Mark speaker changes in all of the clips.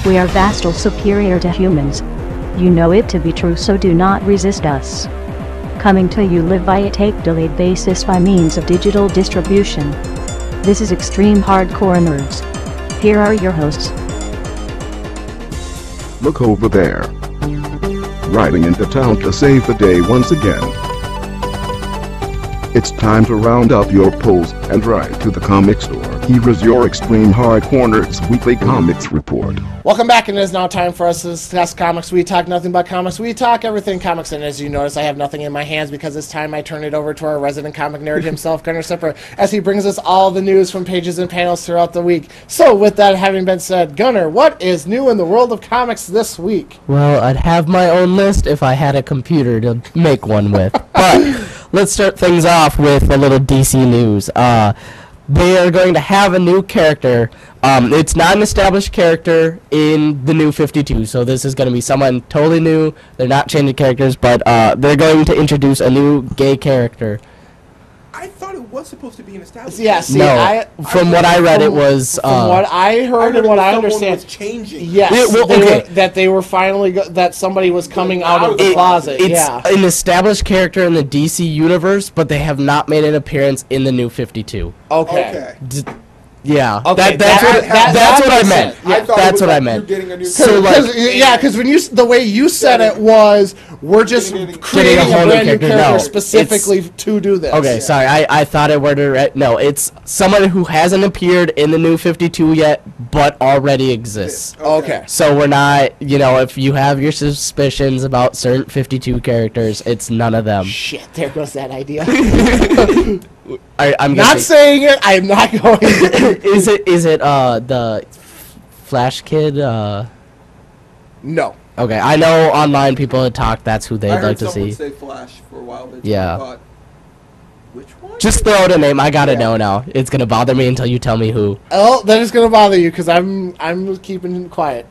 Speaker 1: We are vastly superior to humans. You know it to be true, so do not resist us. Coming to you live via tape-delayed basis by means of digital distribution. This is Extreme Hardcore Nerds. Here are your hosts.
Speaker 2: Look over there. Riding into town to save the day once again. It's time to round up your pulls and ride to the comic store. Here is your Extreme Hardcore Nerds Weekly Comics Report.
Speaker 3: Welcome back, and it is now time for us to discuss comics. We talk nothing but comics. We talk everything comics, and as you notice, I have nothing in my hands because this time I turn it over to our resident comic nerd himself, Gunnar Sipper, as he brings us all the news from pages and panels throughout the week. So, with that having been said, Gunnar, what is new in the world of comics this week?
Speaker 4: Well, I'd have my own list if I had a computer to make one with. But let's start things off with a little DC news. They are going to have a new character. It's not an established character in the new 52, so this is going to be someone totally new. They're not changing characters, but they're going to introduce a new gay character.
Speaker 5: I thought it was supposed to be an established.
Speaker 3: Yeah, see,
Speaker 4: no. From what I read, it was.
Speaker 3: From what I heard and what I understand,
Speaker 5: was changing.
Speaker 3: Yes, they were finally that somebody was coming out of the closet.
Speaker 4: It's an established character in the DC universe, but they have not made an appearance in the new 52.
Speaker 3: Okay.
Speaker 4: Yeah,
Speaker 3: okay,
Speaker 4: that's what I meant.
Speaker 5: Yeah.
Speaker 4: That's what I meant.
Speaker 3: So, because when the way you said it was, we're just creating a brand new character specifically to do this.
Speaker 4: Okay, sorry, I thought it were no. It's someone who hasn't appeared in the new 52 yet, but already exists.
Speaker 3: Okay.
Speaker 4: So we're not, if you have your suspicions about certain 52 characters, it's none of them.
Speaker 3: Shit, there goes that idea.
Speaker 4: I'm
Speaker 3: not saying it. I'm not going to.
Speaker 4: Is it the Flash Kid?
Speaker 3: No.
Speaker 4: Okay, I know online people had talked. That's who they'd like to see.
Speaker 5: I heard someone say Flash for a while.
Speaker 4: Yeah.
Speaker 5: Which one?
Speaker 4: Just throw out a name. I gotta know now. It's gonna bother me until you tell me who.
Speaker 3: Oh, then it's gonna bother you because I'm keeping quiet.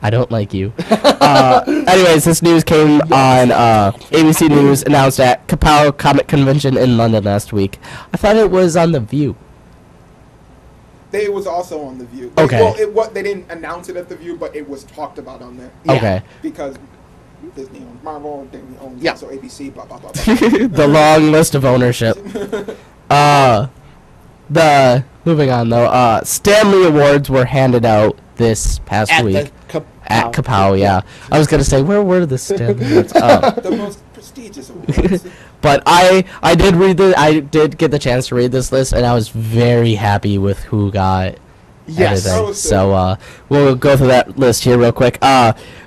Speaker 4: I don't like you. Anyways, this news came on ABC News, announced at Kapow Comic Convention in London last week. I thought it was on The View.
Speaker 5: It was also on The View.
Speaker 4: Okay.
Speaker 5: Well, they didn't announce it at The View, but it was talked about on there.
Speaker 3: Yeah.
Speaker 4: Okay.
Speaker 5: Because Disney owns Marvel, Disney owns also ABC, blah, blah, blah, blah.
Speaker 4: The long list of ownership. Moving on, though, Stanley Awards were handed out this past week. At Kapow, yeah. I was going to say, where were the Stanley Awards?
Speaker 5: The most prestigious awards.
Speaker 4: But I did get the chance to read this list, and I was very happy with who got everything. So we'll go through that list here real quick.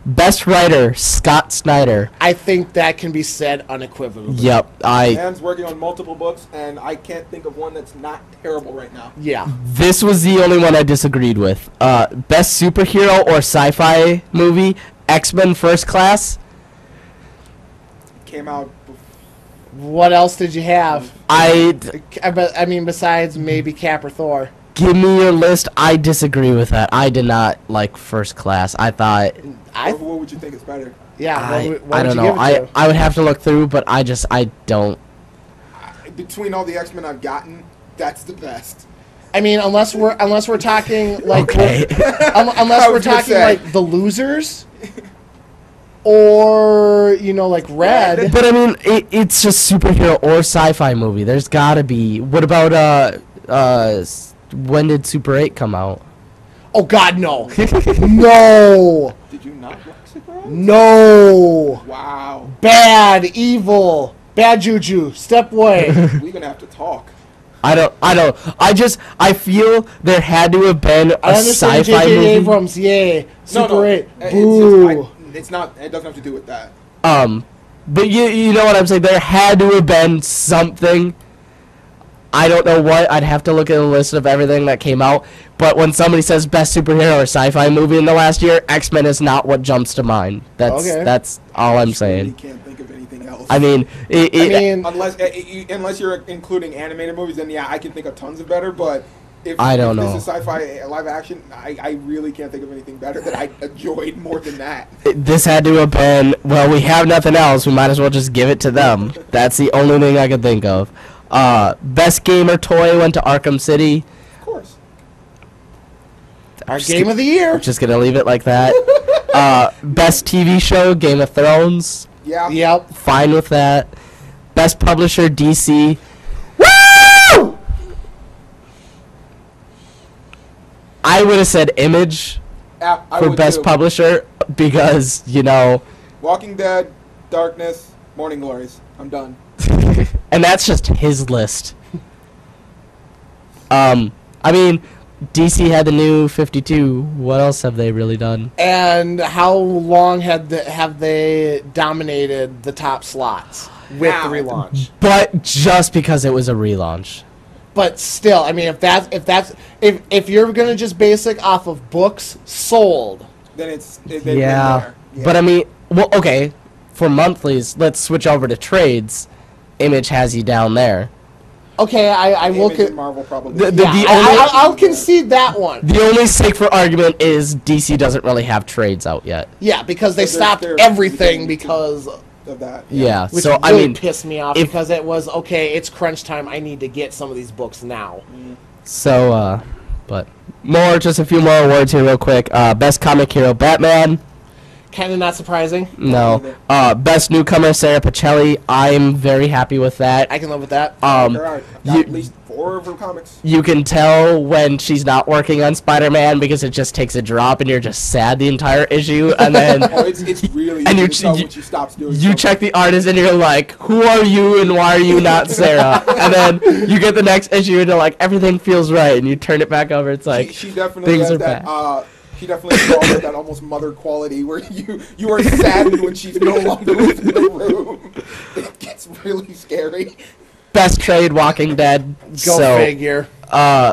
Speaker 4: Best writer, Scott Snyder.
Speaker 3: I think that can be said unequivocally.
Speaker 4: Yep.
Speaker 5: Man's working on multiple books, and I can't think of one that's not terrible right now.
Speaker 3: Yeah.
Speaker 4: This was the only one I disagreed with. Best superhero or sci-fi movie, X-Men First Class.
Speaker 5: Came out.
Speaker 3: What else did you have?
Speaker 4: I
Speaker 3: mean, besides maybe Cap or Thor.
Speaker 4: Give me your list. I disagree with that. I did not like First Class. I thought.
Speaker 5: What would you think is better?
Speaker 3: Yeah,
Speaker 4: I don't know. I would have to look through, but I don't.
Speaker 5: Between all the X-Men I've gotten, that's the best.
Speaker 3: I mean, unless we're talking like
Speaker 4: okay.
Speaker 3: unless we're talking like the losers, or like Red.
Speaker 4: But I mean, it's just superhero or sci-fi movie. There's gotta be. What about when did Super 8 come out?
Speaker 3: Oh God, no, no.
Speaker 5: Did you not like Super 8?
Speaker 3: No.
Speaker 5: Wow.
Speaker 3: Bad, evil, bad juju. Step away.
Speaker 5: We're gonna have to talk.
Speaker 4: I don't. I feel there had to have been a sci-fi movie.
Speaker 3: Abrams, yay. Super 8.
Speaker 5: Boo. It's not. It doesn't have to do with that.
Speaker 4: But you know what I'm saying. There had to have been something. I don't know what. I'd have to look at a list of everything that came out. But when somebody says best superhero or sci-fi movie in the last year, X-Men is not what jumps to mind. That's all I'm saying.
Speaker 5: You can't think of anything else.
Speaker 4: I mean,
Speaker 5: unless you're including animated movies, then yeah, I can think of tons of better. But if this is sci-fi live action, I really can't think of anything better that I enjoyed more than that.
Speaker 4: This had to have been. Well, we have nothing else. We might as well just give it to them. That's the only thing I could think of. Best game or toy went to Arkham City.
Speaker 5: Of course.
Speaker 3: Our game of the year.
Speaker 4: Just gonna leave it like that. Best TV show, Game of Thrones.
Speaker 5: Yeah.
Speaker 3: Yep.
Speaker 4: Fine with that. Best publisher, DC. Woo! I would have said Image
Speaker 5: Yeah, I
Speaker 4: for
Speaker 5: would
Speaker 4: best
Speaker 5: too.
Speaker 4: publisher because, you know,
Speaker 5: Walking Dead, Darkness, Morning Glories. I'm done.
Speaker 4: and that's just his list. I mean, DC had the new 52. What else have they really done?
Speaker 3: And how long have they dominated the top slots with the relaunch?
Speaker 4: But just because it was a relaunch.
Speaker 3: But still, I mean, if you're gonna just base it off of books sold,
Speaker 5: Then they've
Speaker 4: Yeah.
Speaker 5: been there.
Speaker 4: But I mean, well, okay, for monthlies, let's switch over to trades. Image has you down there.
Speaker 3: okay, I will.
Speaker 5: Image and Marvel probably.
Speaker 3: I'll concede that one.
Speaker 4: The only sake for argument is DC doesn't really have trades out yet.
Speaker 3: Yeah, because they
Speaker 5: So
Speaker 3: stopped
Speaker 5: they're
Speaker 3: everything because.
Speaker 5: of that.
Speaker 4: Yeah,
Speaker 3: Which
Speaker 4: so
Speaker 3: really
Speaker 4: I mean,
Speaker 3: pissed me off because it was okay. It's crunch time. I need to get some of these books now.
Speaker 4: so but just a few more awards here real quick. Best comic hero, Batman.
Speaker 3: Kind of not surprising.
Speaker 4: No. Best newcomer, Sarah Pacelli. I'm very happy with that.
Speaker 3: I can live with that.
Speaker 5: There are
Speaker 4: you-
Speaker 5: at least 4 of her comics.
Speaker 4: You can tell when she's not working on Spider-Man because it just takes a drop and you're just sad the entire issue, and then
Speaker 5: Oh, it's really
Speaker 4: And
Speaker 5: easy
Speaker 4: you
Speaker 5: to tell
Speaker 4: ch-
Speaker 5: when she stops doing
Speaker 4: you
Speaker 5: something.
Speaker 4: check the artist and you're like, who are you and why are you not Sarah? And then you get the next issue and you're like, everything feels right, and you turn it back over. It's like,
Speaker 5: She definitely
Speaker 4: things
Speaker 5: has
Speaker 4: are
Speaker 5: that.
Speaker 4: bad.
Speaker 5: She definitely has that almost mother quality where you are saddened when she's no longer within the room. It gets really scary.
Speaker 4: Best trade, Walking Dead.
Speaker 3: Go figure.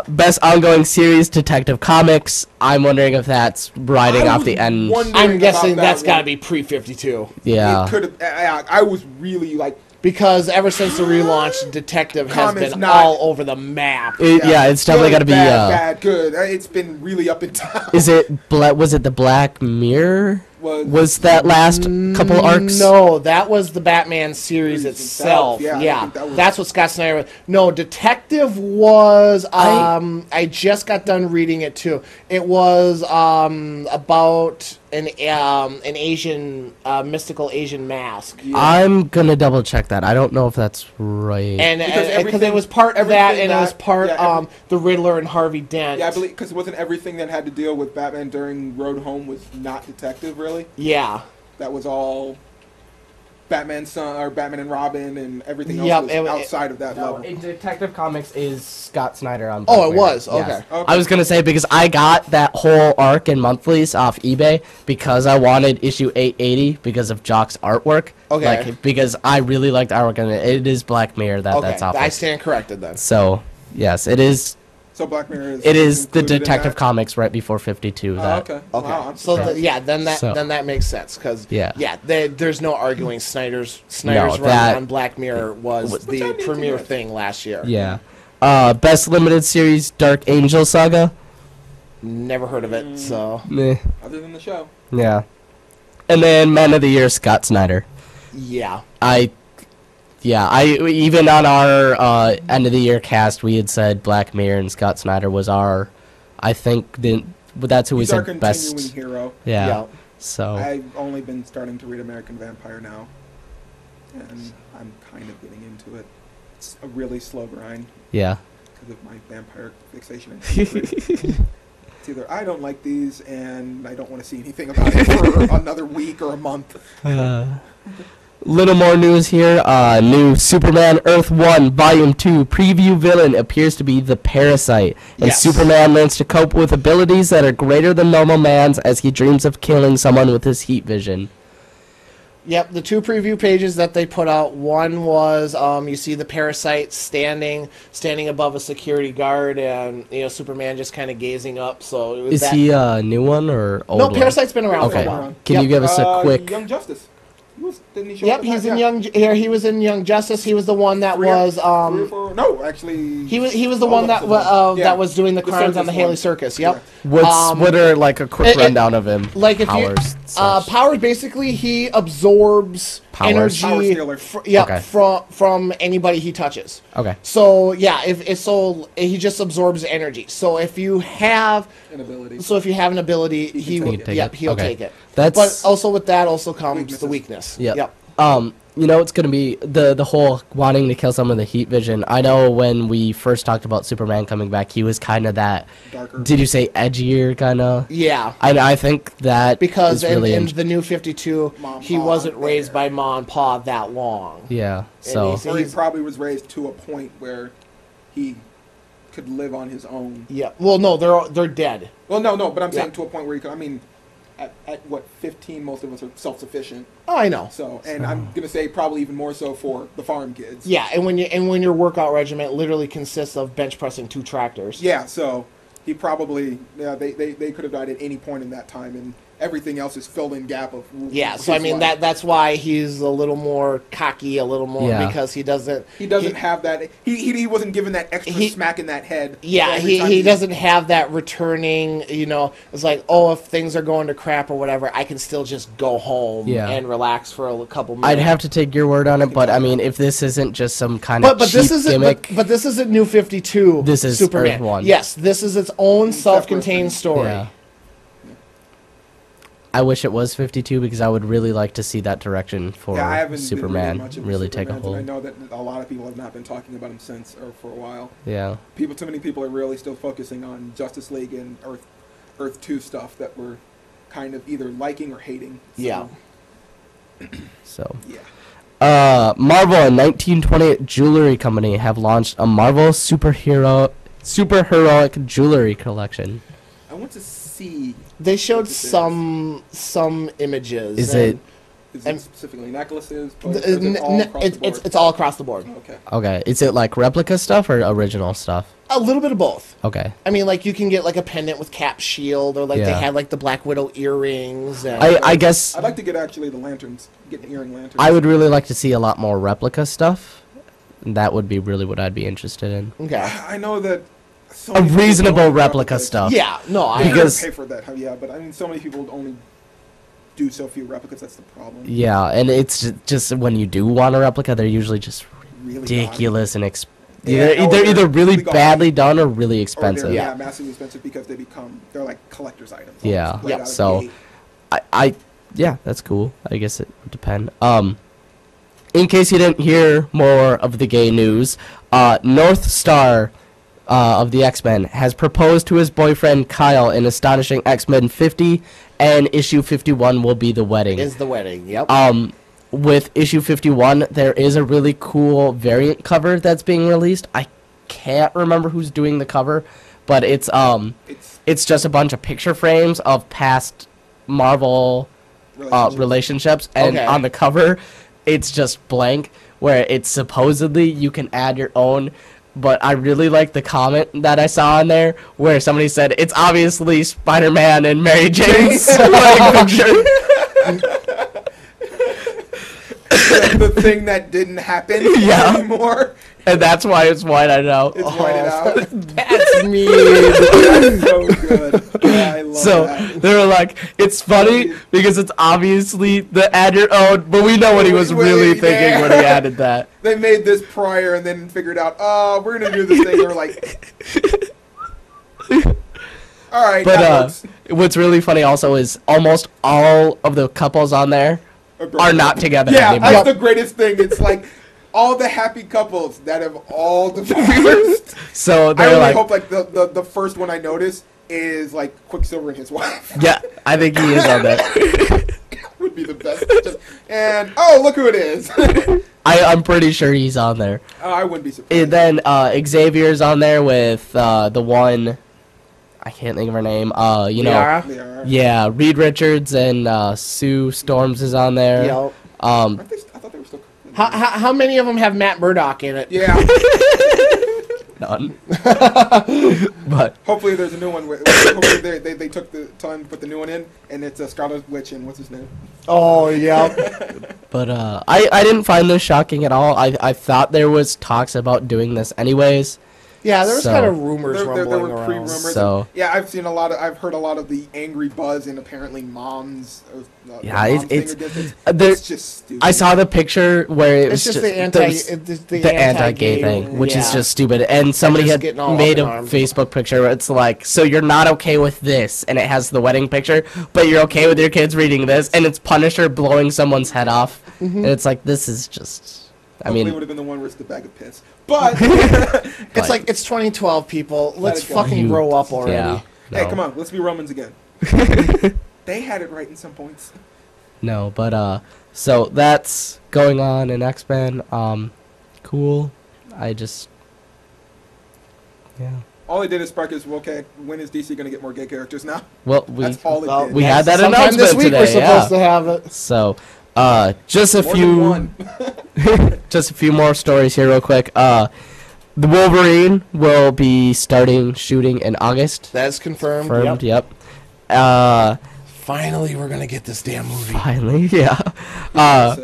Speaker 4: Best ongoing series, Detective Comics. I'm wondering if that's riding
Speaker 5: I
Speaker 4: off
Speaker 5: was
Speaker 4: the end.
Speaker 5: wondering
Speaker 3: I'm guessing
Speaker 5: about
Speaker 3: that's
Speaker 5: that
Speaker 3: got to
Speaker 5: one.
Speaker 3: be pre-52.
Speaker 4: Yeah.
Speaker 5: It could have. I was really like.
Speaker 3: Because ever since the relaunch, Detective has
Speaker 5: Comments
Speaker 3: been
Speaker 5: not-
Speaker 3: all over the map.
Speaker 4: It's definitely
Speaker 5: good,
Speaker 4: got to be.
Speaker 5: bad, good. It's been really up and down.
Speaker 4: Was it the Black Mirror? Was that last couple arcs?
Speaker 3: No, that was the Batman series itself.
Speaker 5: Yeah, I
Speaker 3: Yeah,
Speaker 5: think that was-
Speaker 3: that's what Scott Snyder. No, Detective was. I just got done reading it too. It was about an Asian mystical Asian mask,
Speaker 4: I'm gonna double check that. I don't know if that's right.
Speaker 3: and
Speaker 5: Because
Speaker 3: because it was part of that,
Speaker 5: everything
Speaker 3: and it was
Speaker 5: that-
Speaker 3: part
Speaker 5: yeah,
Speaker 3: the Riddler and Harvey Dent.
Speaker 5: Yeah, I believe because wasn't everything that had to deal with Batman during Road Home was not Detective really.
Speaker 3: Yeah.
Speaker 5: That was all Batman's son or Batman and Robin and everything else
Speaker 3: Yep,
Speaker 5: was outside of that level.
Speaker 4: Detective Comics is Scott Snyder on.
Speaker 3: Oh, it was? Okay.
Speaker 4: I was gonna say because I got that whole arc in monthlies off eBay because I wanted issue 880 because of Jock's artwork.
Speaker 3: Okay.
Speaker 4: Like because I really liked the artwork and it is Black Mirror that's off.
Speaker 3: I stand corrected then.
Speaker 4: So yes, it is.
Speaker 5: So Black Mirror is.
Speaker 4: It is the
Speaker 5: included in
Speaker 4: Detective
Speaker 5: that?
Speaker 4: Comics right before 52.
Speaker 5: Oh,
Speaker 4: That
Speaker 5: okay.
Speaker 3: Okay,
Speaker 5: Wow, I'm
Speaker 3: so
Speaker 5: surprised.
Speaker 3: then that makes sense because
Speaker 4: Yeah.
Speaker 3: there's no arguing Snyder's
Speaker 4: No,
Speaker 3: run
Speaker 4: that-
Speaker 3: on Black Mirror was
Speaker 5: Which I
Speaker 3: the
Speaker 5: need to
Speaker 3: premier
Speaker 5: get.
Speaker 3: thing last year.
Speaker 4: Yeah. Best limited series, Dark Angel Saga.
Speaker 3: Never heard of it, so
Speaker 4: Meh.
Speaker 5: Other than the show.
Speaker 4: Yeah. And then Man of the Year, Scott Snyder.
Speaker 3: yeah.
Speaker 4: I even on our end of the year cast, we had said Black Mirror and Scott Snyder was our. I think that's who we
Speaker 5: He's our
Speaker 4: said
Speaker 5: continuing
Speaker 4: best.
Speaker 5: hero.
Speaker 4: Yeah. So
Speaker 5: I've only been starting to read American Vampire now, and I'm kind of getting into it. It's a really slow grind
Speaker 4: yeah.
Speaker 5: because of my vampire fixation. And hatred. It's either I don't like these and I don't want to see anything about it for another week or a month.
Speaker 4: Little more news here. New Superman Earth 1 Volume 2 preview villain appears to be the Parasite. And
Speaker 3: Yes.
Speaker 4: Superman learns to cope with abilities that are greater than normal man's as he dreams of killing someone with his heat vision.
Speaker 3: Yep, the two preview pages that they put out. One was you see the Parasite standing above a security guard, and Superman just kind of gazing up. So it was
Speaker 4: Is he a new one or old
Speaker 3: No,
Speaker 4: one?
Speaker 3: Parasite's been around for
Speaker 4: Okay.
Speaker 3: a while.
Speaker 4: Can
Speaker 3: Yep.
Speaker 4: you give us a quick...
Speaker 5: Young Justice. Didn't he show
Speaker 3: Yep,
Speaker 5: up
Speaker 3: he's
Speaker 5: in
Speaker 3: in
Speaker 5: that?
Speaker 3: Young. Here, he was in Young Justice. He was the one that was.
Speaker 5: No, actually.
Speaker 3: He was the one that that was doing the crimes on the Haley Circus. Yep.
Speaker 4: What are like a quick rundown of him?
Speaker 3: Like if
Speaker 4: powers,
Speaker 3: powers basically he absorbs energy. From anybody he touches.
Speaker 4: Okay.
Speaker 3: So yeah, he just absorbs energy. So if you have
Speaker 5: an ability,
Speaker 3: he'll take it.
Speaker 4: But
Speaker 3: also with that also comes the weakness.
Speaker 4: Yep. You know, it's going to be the whole wanting to kill someone with the heat vision. I know when we first talked about Superman coming back, he was kind of that, darker. Did you say edgier kind of?
Speaker 3: Yeah.
Speaker 4: I think that
Speaker 3: because
Speaker 4: is really
Speaker 3: in the New 52, he wasn't raised by Ma and Pa that long.
Speaker 4: Yeah, so.
Speaker 5: Or he probably was raised to a point where he could live on his own.
Speaker 3: Yeah. Well, no, they're dead.
Speaker 5: Well, no, but I'm saying to a point where he could, at what, 15, most of us are self-sufficient.
Speaker 3: Oh, I know.
Speaker 5: So, and I'm gonna say probably even more so for the farm kids.
Speaker 3: Yeah, and when your workout regimen literally consists of bench pressing 2 tractors.
Speaker 5: Yeah, so he probably they could have died at any point in that time, and everything else is filled in gap of.
Speaker 3: Yeah, so I mean that's why he's a little more cocky, a little more because he doesn't
Speaker 5: have that. He wasn't given that extra smack in that head.
Speaker 3: Yeah, he doesn't have that returning. You know, it's like, oh, if things are going to crap or whatever, I can still just go home and relax for a couple minutes.
Speaker 4: I'd have to take your word on it, but I mean, if this isn't just some kind of cheap gimmick,
Speaker 3: but this isn't New 52.
Speaker 4: This is
Speaker 3: Superman.
Speaker 4: Earth 1.
Speaker 3: Yes, this is its own self-contained story.
Speaker 4: Yeah. I wish it was 52 because I would really like to see that direction for Superman really take a hold.
Speaker 5: I know that a lot of people have not been talking about him since or for a while.
Speaker 4: Yeah.
Speaker 5: Too many people are really still focusing on Justice League and Earth 2 stuff that we're kind of either liking or hating. So.
Speaker 3: Yeah.
Speaker 4: So. Yeah. Marvel and 1928 Jewelry Company have launched a Marvel superheroic jewelry collection.
Speaker 5: I want to see.
Speaker 3: They showed some images.
Speaker 4: Is it
Speaker 5: specifically necklaces?
Speaker 3: It's all across the board.
Speaker 4: Okay. Is it like replica stuff or original stuff?
Speaker 3: A little bit of both.
Speaker 4: Okay.
Speaker 3: I mean, like you can get like a pendant with Cap's shield, or like they had like the Black Widow earrings. And
Speaker 4: I guess
Speaker 5: I'd like to get actually the lanterns, get the earring lanterns.
Speaker 4: I would really like to see a lot more replica stuff. That would be really what I'd be interested in.
Speaker 3: Okay.
Speaker 5: I know that.
Speaker 4: A reasonable replica stuff.
Speaker 3: Yeah, no, I
Speaker 5: pay for that. Yeah, but I mean, so many people only do so few replicas. That's the problem.
Speaker 4: Yeah, and it's just when you do want a replica, they're usually just ridiculous and they're either really badly done or really expensive.
Speaker 5: Or massively expensive because they're like collector's items.
Speaker 4: Yeah, so yeah, that's cool. I guess it would depend. In case you didn't hear more of the gay news, North Star of the X-Men has proposed to his boyfriend Kyle in Astonishing X-Men 50, and issue 51 will be the wedding.
Speaker 3: Is the wedding, yep.
Speaker 4: With issue 51, there is a really cool variant cover that's being released. I can't remember who's doing the cover, but it's just a bunch of picture frames of past Marvel relationships, and on the cover, it's just blank, where it's supposedly you can add your own. But I really like the comment that I saw in there where somebody said, it's obviously Spider-Man and Mary Jane's wedding picture.
Speaker 5: The thing that didn't happen anymore.
Speaker 4: And that's why it's whited out.
Speaker 5: It's whited out.
Speaker 3: That's mean.
Speaker 5: That's so good. Yeah, I love that.
Speaker 4: They were like, it's funny because it's obviously the add your own, but we know what he was really thinking when he added that.
Speaker 5: They made this prior and then figured out, oh, we're going to do this thing. They were like, all right.
Speaker 4: But what's really funny also is almost all of the couples on there are not together anymore.
Speaker 5: That's the greatest thing. It's like all the happy couples that have all divorced.
Speaker 4: So
Speaker 5: I really hope like the first one I notice is like Quicksilver and his wife.
Speaker 4: Yeah, I think he is on there.
Speaker 5: Would be the best. And look who it is.
Speaker 4: I'm pretty sure he's on there.
Speaker 5: I wouldn't be surprised.
Speaker 4: And then Xavier's on there with the one. I can't think of her name.
Speaker 3: Liara?
Speaker 4: Yeah, Reed Richards and Sue Storms is on there.
Speaker 3: Yep.
Speaker 5: I thought they were still.
Speaker 3: How many of them have Matt Murdock in it?
Speaker 5: Yeah.
Speaker 4: No. done. But
Speaker 5: hopefully there's a new one. Hopefully they took the time to put the new one in, and it's a Scarlet Witch and what's his name?
Speaker 3: Oh yeah.
Speaker 4: But I didn't find this shocking at all. I thought there was talks about doing this anyways.
Speaker 3: Yeah, there was kind of rumors rumbling
Speaker 5: there were
Speaker 3: around.
Speaker 5: pre-rumors.
Speaker 4: So
Speaker 5: yeah, I've heard a lot of the angry buzz, and apparently mom's.
Speaker 4: Yeah,
Speaker 5: it's just stupid.
Speaker 4: I saw the picture where it was
Speaker 3: just
Speaker 4: the
Speaker 3: anti-gay
Speaker 4: thing, which is just stupid. And somebody had made a Facebook picture where it's like, so you're not okay with this, and it has the wedding picture, but you're okay with your kids reading this, and it's Punisher blowing someone's head off, and it's like, this is just.
Speaker 5: Hopefully it would have been the one where it's the bag of piss. But
Speaker 3: it's like it's 2012, people. Let's fucking grow up already.
Speaker 4: Yeah,
Speaker 5: Hey, come on, let's be Romans again. They had it right in some points.
Speaker 4: No, but so that's going on in X-Men. Cool. Yeah.
Speaker 5: All they did is spark is, well, okay, when is DC going to get more gay characters now?
Speaker 4: Well,
Speaker 5: that's all it did.
Speaker 4: We had that
Speaker 3: sometime
Speaker 4: announcement
Speaker 3: this week
Speaker 4: today.
Speaker 3: We're supposed to have it.
Speaker 4: So. Just a few more stories here real quick. The Wolverine will be starting shooting in August.
Speaker 3: That's confirmed.
Speaker 4: Yep.
Speaker 3: Finally, we're gonna get this damn movie.
Speaker 4: Finally, yeah. I'll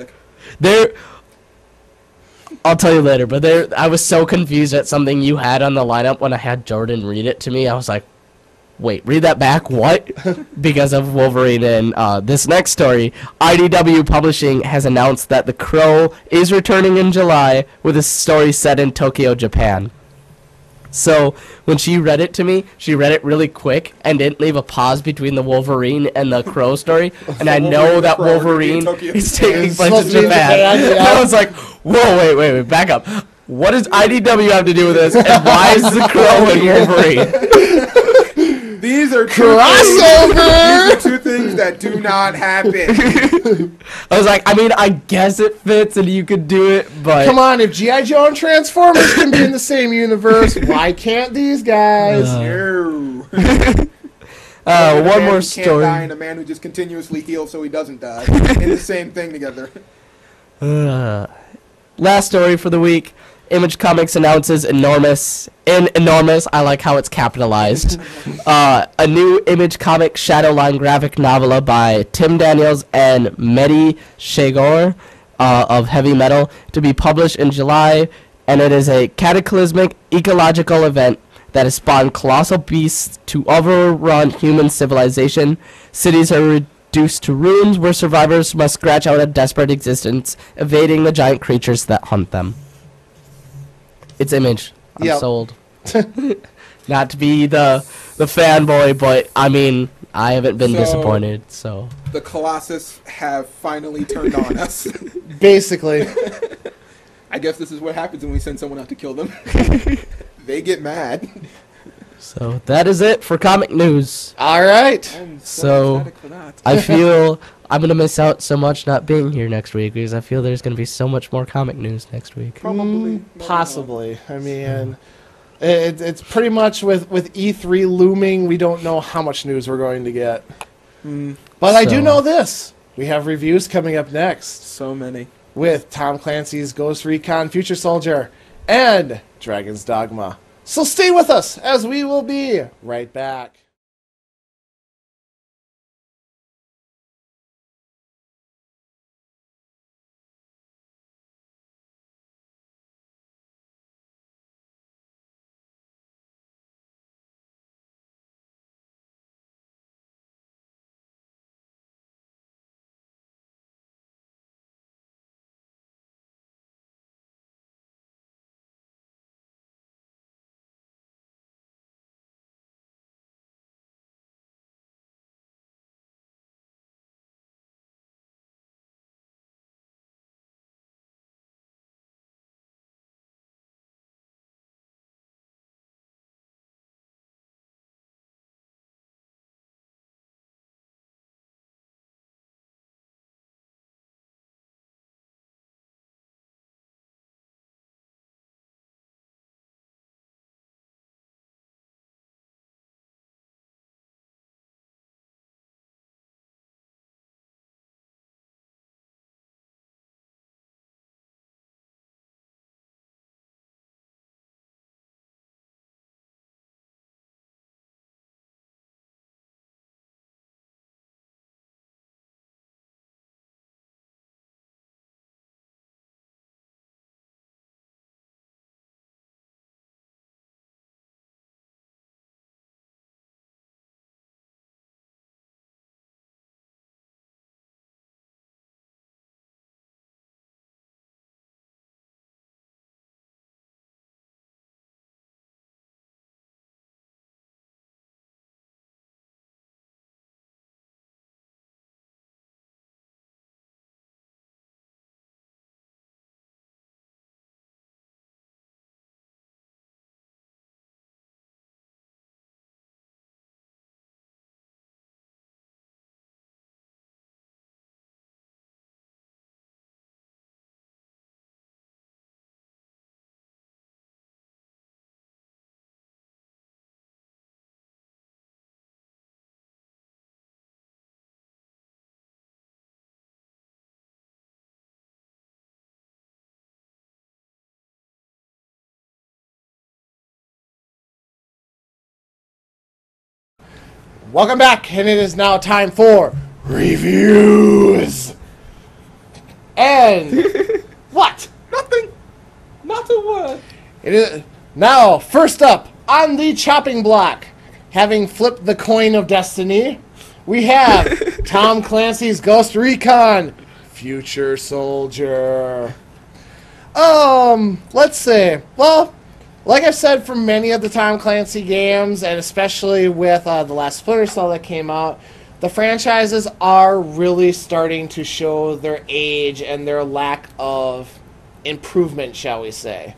Speaker 4: tell you later, but I was so confused at something you had on the lineup when I had Jordan read it to me. I was like, wait, read that back, what? Because of Wolverine. And this next story, IDW Publishing has announced that The Crow is returning in July with a story set in Tokyo, Japan. So when she read it to me, she read it really quick and didn't leave a pause between the Wolverine and the Crow story. And I know that Wolverine is taking place in Japan. I was like, whoa, wait, back up. What does IDW have to do with this? And why is The Crow and Wolverine?
Speaker 5: These are
Speaker 3: crossover.
Speaker 5: Two things that do not happen.
Speaker 4: I was like, I mean, I guess it fits and you could do it, but
Speaker 3: come on, if G.I. Joe and Transformers can be in the same universe, why can't these guys?
Speaker 5: No.
Speaker 4: One more story.
Speaker 5: Can't die, and a man who just continuously heals so he doesn't die in the same thing together.
Speaker 4: Last story for the week. Image Comics announces enormous, I like how it's capitalized, a new Image Comic Shadowline graphic novella by Tim Daniels and Mehdi Shagor of Heavy Metal to be published in July, and it is a cataclysmic ecological event that has spawned colossal beasts to overrun human civilization. Cities are reduced to ruins where survivors must scratch out a desperate existence, evading the giant creatures that hunt them. It's Image. I'm sold. Not to be the fanboy, but I mean, I haven't been disappointed. So
Speaker 5: the Colossus have finally turned on us.
Speaker 3: Basically.
Speaker 5: I guess this is what happens when we send someone out to kill them. They get mad.
Speaker 4: So that is it for comic news.
Speaker 3: All right.
Speaker 5: I'm so ecstatic for that.
Speaker 4: I feel I'm going to miss out so much not being here next week because I feel there's going to be so much more comic news next week.
Speaker 5: Probably.
Speaker 3: Possibly. I mean, it's pretty much with E3 looming, we don't know how much news we're going to get. But I do know this. We have reviews coming up next.
Speaker 5: So many.
Speaker 3: With Tom Clancy's Ghost Recon Future Soldier and Dragon's Dogma. So stay with us as we will be right back. Welcome back, and it is now time for reviews. And what?
Speaker 5: Nothing. Not a word.
Speaker 3: It is now first up on the chopping block, having flipped the coin of destiny, we have Tom Clancy's Ghost Recon Future Soldier. Let's see. Well, like I've said for many of the Tom Clancy games, and especially with the last Splinter Cell that came out, the franchises are really starting to show their age and their lack of improvement, shall we say.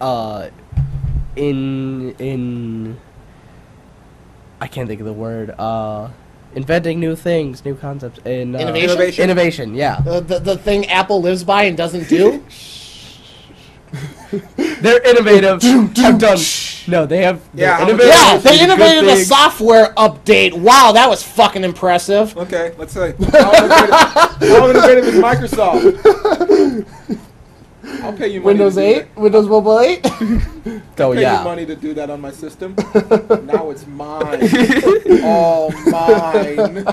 Speaker 4: In I can't think of the word. Inventing new things, new concepts, and innovation. Yeah.
Speaker 3: The thing Apple lives by and doesn't do.
Speaker 4: They're innovative. Have done. No, they have.
Speaker 5: Yeah,
Speaker 3: they innovated a software update. Wow, that was fucking impressive.
Speaker 5: Okay, let's say. How innovative is Microsoft? I'll pay you money.
Speaker 3: Windows 8? Windows Mobile 8?
Speaker 5: I'll pay you money to do that on my system. Now it's mine. All mine.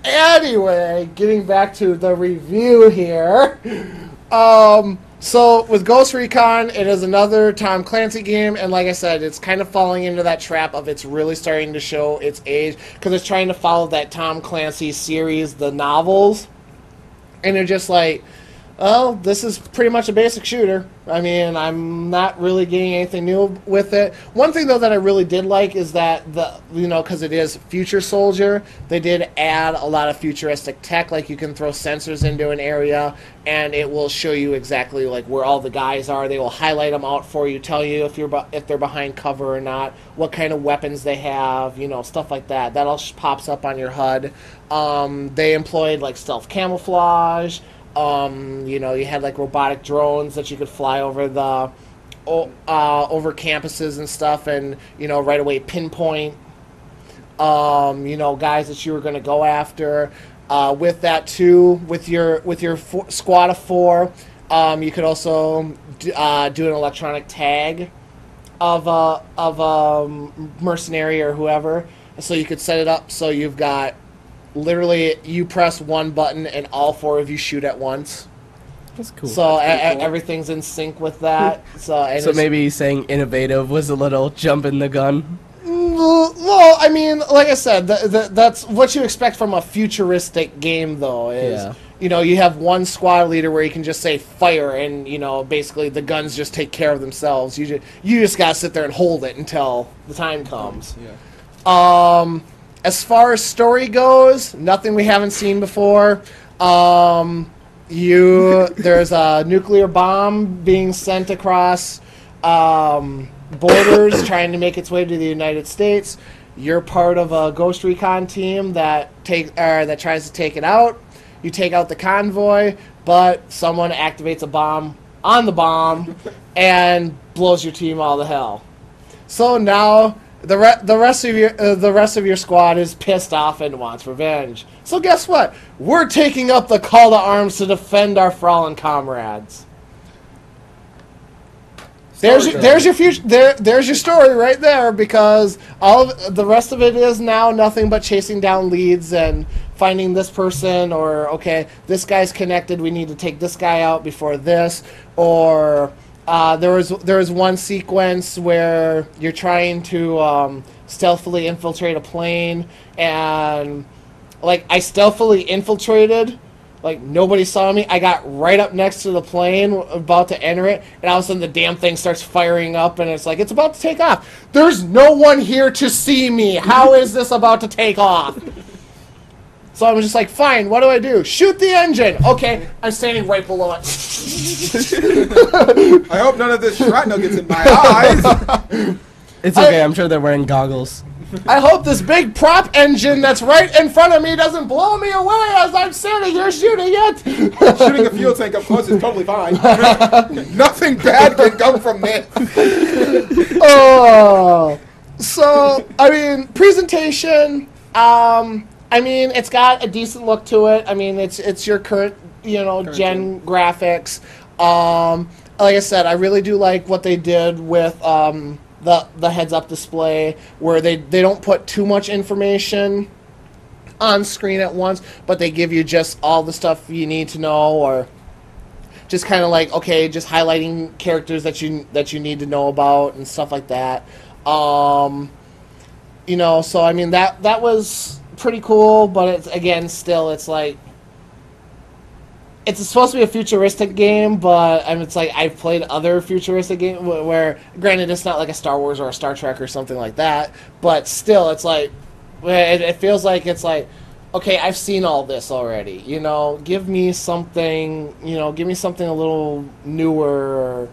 Speaker 3: Anyway, getting back to the review here. So with Ghost Recon, it is another Tom Clancy game, and like I said, it's kind of falling into that trap of it's really starting to show its age, because it's trying to follow that Tom Clancy series, the novels, and they're just like, oh, this is pretty much a basic shooter. I mean, I'm not really getting anything new with it. One thing, though, that I really did like is that, because it is Future Soldier, they did add a lot of futuristic tech. Like, you can throw sensors into an area, and it will show you exactly, like, where all the guys are. They will highlight them out for you, tell you if they're behind cover or not, what kind of weapons they have, stuff like that. That all pops up on your HUD. They employed, like, stealth camouflage. You had like robotic drones that you could fly over the over campuses and stuff, and right away pinpoint guys that you were going to go after. With that too, with your squad of 4, you could also do an electronic tag of a mercenary or whoever, so you could set it up so you've got. Literally, you press one button and all 4 of you shoot at once.
Speaker 4: That's cool.
Speaker 3: So everything's in sync with that. So
Speaker 4: maybe saying innovative was a little jump in the gun?
Speaker 3: Well, I mean, like I said, that's what you expect from a futuristic game, though. You have one squad leader where you can just say fire, and basically the guns just take care of themselves. You just gotta sit there and hold it until the time comes. Yeah. As far as story goes, nothing we haven't seen before. There's a nuclear bomb being sent across borders, trying to make its way to the United States. You're part of a Ghost Recon team that tries to take it out. You take out the convoy, but someone activates a bomb on the bomb and blows your team all to hell. So now. The rest of your squad is pissed off and wants revenge. So guess what? We're taking up the call to arms to defend our fallen comrades. There's your story right there, because all of the rest of it is now nothing but chasing down leads and finding this person, or okay, this guy's connected, we need to take this guy out before this, or there was one sequence where you're trying to stealthily infiltrate a plane, and like I stealthily infiltrated, like nobody saw me. I got right up next to the plane, about to enter it, and all of a sudden the damn thing starts firing up, and it's like it's about to take off. There's no one here to see me. How is this about to take off? So I was just like, fine, what do I do? Shoot the engine. Okay, I'm standing right below it.
Speaker 5: I hope none of this shrapnel gets in my eyes.
Speaker 4: It's okay, I'm sure they're wearing goggles.
Speaker 3: I hope this big prop engine that's right in front of me doesn't blow me away as I'm standing here shooting it.
Speaker 5: Shooting a fuel tank up close is totally fine. Nothing bad can come from this.
Speaker 3: So, I mean, presentation, I mean, it's got a decent look to it. I mean, it's your current gen graphics. Like I said, I really do like what they did with the heads-up display where they don't put too much information on screen at once, but they give you just all the stuff you need to know, or just kind of like, okay, just highlighting characters that you need to know about and stuff like that. You know, so I mean that was pretty cool, but it's, again, still, it's like, it's supposed to be a futuristic game, but I mean, it's like I've played other futuristic games where, granted, it's not like a Star Wars or a Star Trek or something like that, but still, it's like, it feels like it's like, okay, I've seen all this already. You know, give me something. You know, give me something a little newer. Or,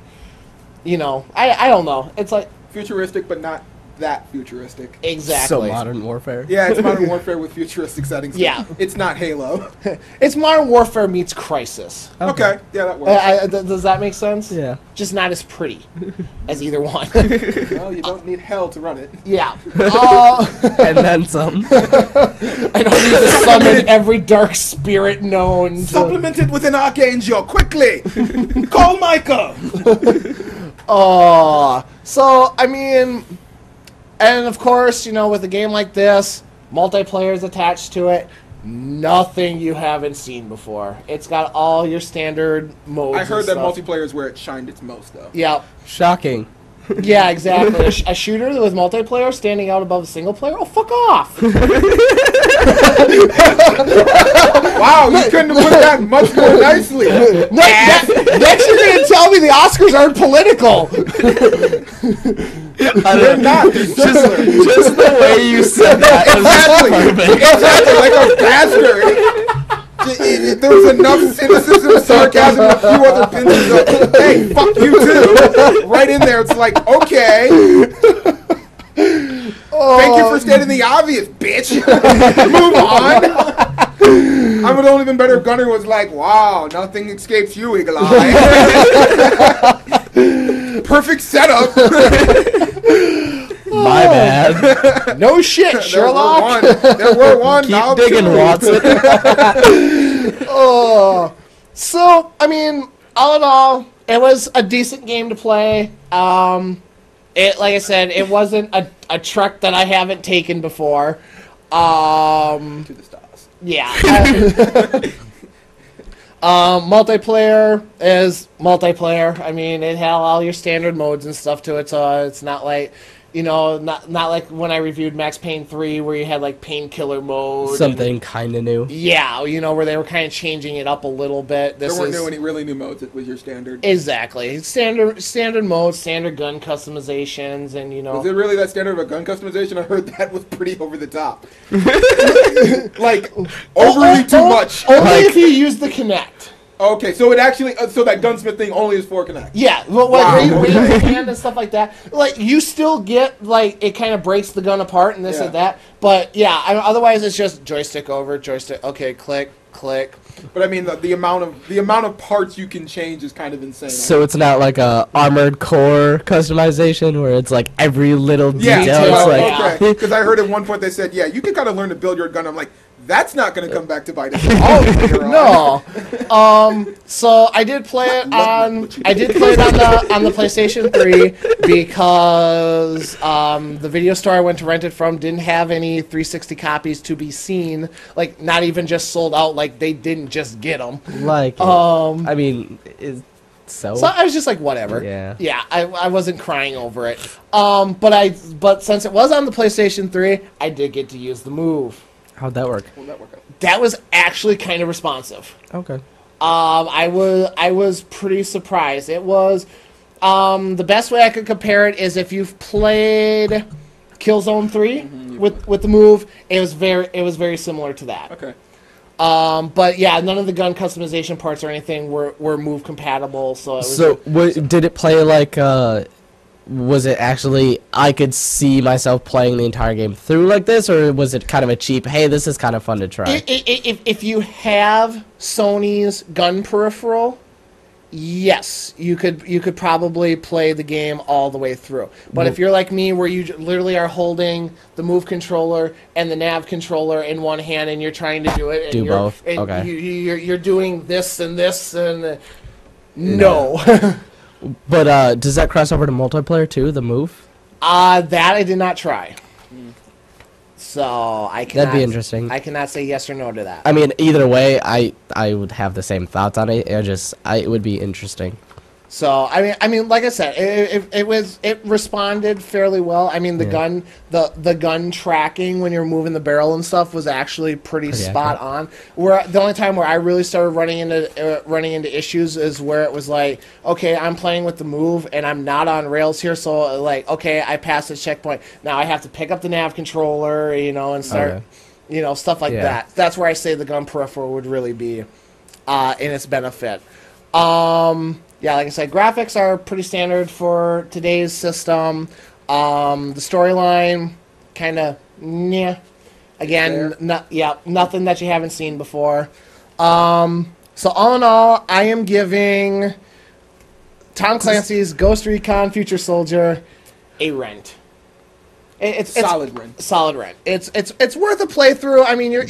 Speaker 3: you know, I don't know. It's like
Speaker 5: futuristic, but not that futuristic.
Speaker 3: Exactly.
Speaker 4: So Modern Warfare.
Speaker 5: Yeah, it's Modern Warfare with futuristic settings.
Speaker 3: Yeah.
Speaker 5: It's not Halo.
Speaker 3: It's Modern Warfare meets Crysis.
Speaker 5: Okay. Yeah, that works.
Speaker 3: Does that make sense?
Speaker 4: Yeah.
Speaker 3: Just not as pretty as either one.
Speaker 5: Well, you don't need hell to run it.
Speaker 3: Yeah.
Speaker 4: And then some.
Speaker 3: I don't need to summon every dark spirit known.
Speaker 5: Supplemented with an archangel, quickly! Call Micah!
Speaker 3: So, I mean, and of course, you know, with a game like this, multiplayer is attached to it. Nothing you haven't seen before. It's got all your standard modes.
Speaker 5: I heard that
Speaker 3: stuff.
Speaker 5: multiplayer is where it shined its most, though.
Speaker 3: Yep.
Speaker 4: Shocking.
Speaker 3: Yeah, exactly. A shooter with multiplayer standing out above a single player? Oh, fuck off!
Speaker 5: Wow, you couldn't have put that much more nicely.
Speaker 3: Next you're going to tell me the Oscars aren't political.
Speaker 5: They're not.
Speaker 4: Just the way you said that.
Speaker 5: Exactly, like a bastard. There was enough cynicism, sarcasm, and a few other pinches of, hey, fuck you too. Right in there, it's like, okay. Thank you for stating the obvious, bitch. Move on. I would have only been better if Gunner was like, wow, nothing escapes you, Eagle Eye. Perfect setup.
Speaker 4: My bad.
Speaker 3: No shit, Sherlock.
Speaker 5: There were one.
Speaker 4: Keep digging, Watson.
Speaker 3: So, I mean, all in all, it was a decent game to play. Like I said, it wasn't a truck that I haven't taken before.
Speaker 5: To the stars.
Speaker 3: Yeah. Multiplayer is multiplayer. I mean, it had all your standard modes and stuff to it, so it's not like, you know, not like when I reviewed Max Payne 3 where you had like painkiller mode.
Speaker 4: Something kind of new.
Speaker 3: Yeah, you know, where they were kind of changing it up a little bit.
Speaker 5: There weren't any really new modes. It was your standard.
Speaker 3: Exactly. Standard modes, standard gun customizations, and, you know.
Speaker 5: Was it really that standard of a gun customization? I heard that was pretty over the top. Like, overly too much.
Speaker 3: Only if you use the Kinect.
Speaker 5: Okay, so it actually, so that gunsmith thing only is for Kinect.
Speaker 3: Yeah, well,
Speaker 5: Wow.
Speaker 3: like raise your hand and stuff like that. Like, you still get, like, it kind of breaks the gun apart and this and that. But yeah, otherwise it's just joystick over, joystick. Okay, click, click.
Speaker 5: But I mean, the amount of parts you can change is kind of insane.
Speaker 4: So it's not like a Armored Core customization where it's like every little detail.
Speaker 5: Yeah,
Speaker 4: It's like,
Speaker 5: okay. Because I heard at one point they said, yeah, you can kind of learn to build your gun. I'm like, that's not going to come back to bite us.
Speaker 3: No. So I did play it on the PlayStation 3 because the video store I went to rent it from didn't have any 360 copies to be seen. Like, not even just sold out. Like, they didn't just get them.
Speaker 4: like, I mean, so
Speaker 3: I was just like, whatever.
Speaker 4: Yeah.
Speaker 3: I wasn't crying over it. But since it was on the PlayStation 3, I did get to use the Move.
Speaker 4: How'd that work?
Speaker 5: How'd that work out?
Speaker 3: That was actually kind of responsive.
Speaker 4: Okay.
Speaker 3: I was pretty surprised. It was the best way I could compare it is if you've played Killzone 3 with the Move. It was very similar to that.
Speaker 5: Okay.
Speaker 3: But yeah, none of the gun customization parts or anything were Move compatible. So
Speaker 4: did it play like? Was it actually, I could see myself playing the entire game through like this, or was it kind of a cheap, hey, this is kind of fun to try?
Speaker 3: If you have Sony's gun peripheral, yes, you could probably play the game all the way through. But if you're like me, where you literally are holding the Move controller and the Nav controller in one hand, and you're trying to do it, and
Speaker 4: both.
Speaker 3: And
Speaker 4: okay.
Speaker 3: You're doing this and this and no.
Speaker 4: But does that cross over to multiplayer too, the Move?
Speaker 3: That I did not try. So I cannot.
Speaker 4: That'd be interesting.
Speaker 3: I cannot say yes or no to that.
Speaker 4: I mean, either way, I would have the same thoughts on it. It would be interesting.
Speaker 3: So I mean, like I said, it responded fairly well. I mean, the gun tracking when you're moving the barrel and stuff was actually pretty spot on. Where the only time where I really started running into issues is where it was like, okay, I'm playing with the move and I'm not on rails here, so like, okay, I passed the checkpoint. Now I have to pick up the nav controller, and start, stuff like that. That's where I say the gun peripheral would really be in its benefit. Yeah, like I said, graphics are pretty standard for today's system. The storyline, kind of, again, nothing that you haven't seen before. So all in all, I am giving Tom Clancy's Ghost Recon Future Soldier a rent. It's
Speaker 5: solid rent.
Speaker 3: Solid rent. It's worth a playthrough. I mean, you're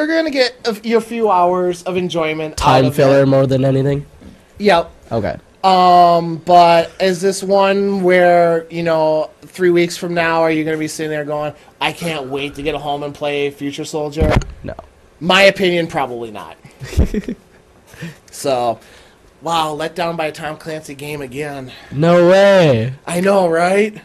Speaker 3: gonna get a few hours of enjoyment.
Speaker 4: Time filler more than anything.
Speaker 3: Yep.
Speaker 4: Okay.
Speaker 3: But is this one where, 3 weeks from now, are you going to be sitting there going, I can't wait to get home and play Future Soldier?
Speaker 4: No.
Speaker 3: My opinion, probably not. So, wow, let down by a Tom Clancy game again.
Speaker 4: No way.
Speaker 3: I know, right?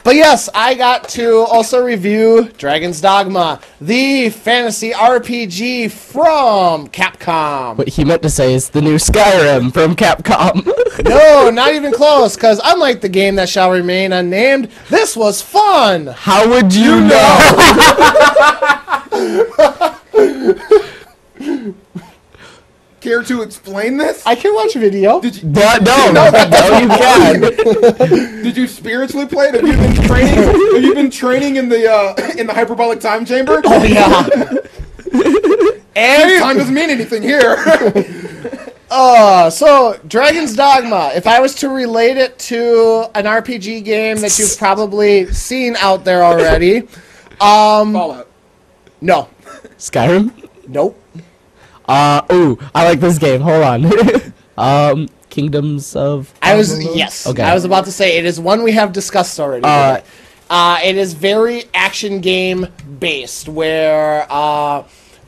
Speaker 3: But yes, I got to also review Dragon's Dogma, the fantasy RPG from Capcom.
Speaker 4: What he meant to say is the new Skyrim from Capcom.
Speaker 3: No, not even close, because unlike the game that shall remain unnamed, this was fun.
Speaker 4: How would you know?
Speaker 5: Care to explain this?
Speaker 3: I can watch a video.
Speaker 5: Did you?
Speaker 4: No, you can.
Speaker 5: Did you spiritually play it? Have you been training? Have you been training in the hyperbolic time chamber?
Speaker 3: Oh yeah. And
Speaker 5: time doesn't mean anything here.
Speaker 3: So Dragon's Dogma. If I was to relate it to an RPG game that you've probably seen out there already,
Speaker 5: Fallout.
Speaker 3: No.
Speaker 4: Skyrim?
Speaker 3: Nope.
Speaker 4: Ooh, I like this game. Hold on. Kingdoms of...
Speaker 3: Yes.
Speaker 4: Okay.
Speaker 3: I was about to say, it is one we have discussed already. It is very action game based, where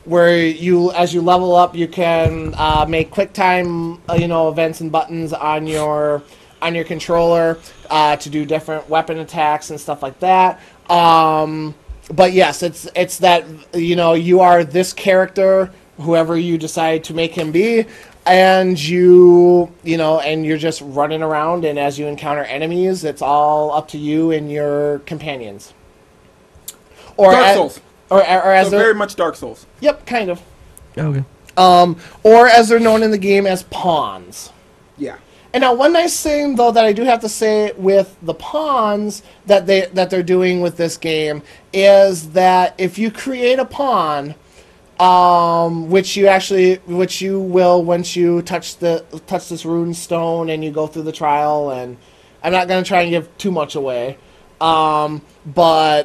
Speaker 3: you, as you level up, you can make quick time, events and buttons on your controller to do different weapon attacks and stuff like that. But yes, it's that, you are this character, whoever you decide to make him be, and you're just running around, and as you encounter enemies, it's all up to you and your companions. Or
Speaker 5: Dark Souls.
Speaker 3: Or as
Speaker 5: very much Dark Souls.
Speaker 3: Yep, kind of.
Speaker 4: Okay.
Speaker 3: Or as they're known in the game as pawns.
Speaker 5: Yeah.
Speaker 3: And now, one nice thing, though, that I do have to say with the pawns that they're doing with this game is that if you create a pawn, which you will once you touch this rune stone and you go through the trial, and I'm not going to try and give too much away, but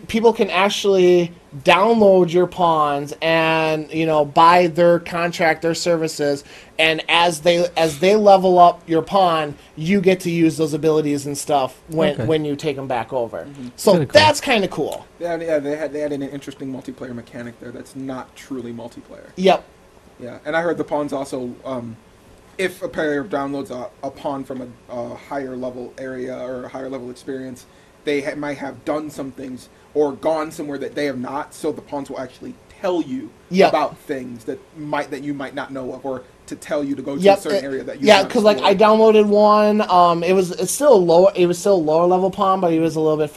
Speaker 3: people can actually download your pawns and buy their services, and as they level up your pawn, you get to use those abilities and stuff when you take them back over. Mm-hmm. So cool. That's kind of cool.
Speaker 5: Yeah, they added an interesting multiplayer mechanic there that's not truly multiplayer.
Speaker 3: Yep.
Speaker 5: Yeah, and I heard the pawns also, if a player downloads a pawn from a higher level area or a higher level experience, they might have done some things or gone somewhere that they have not, so the pawns will actually tell you about things that you might not know of, or to tell you to go to a certain area that you
Speaker 3: because like I downloaded one. It was still a lower level pawn, but he was a little bit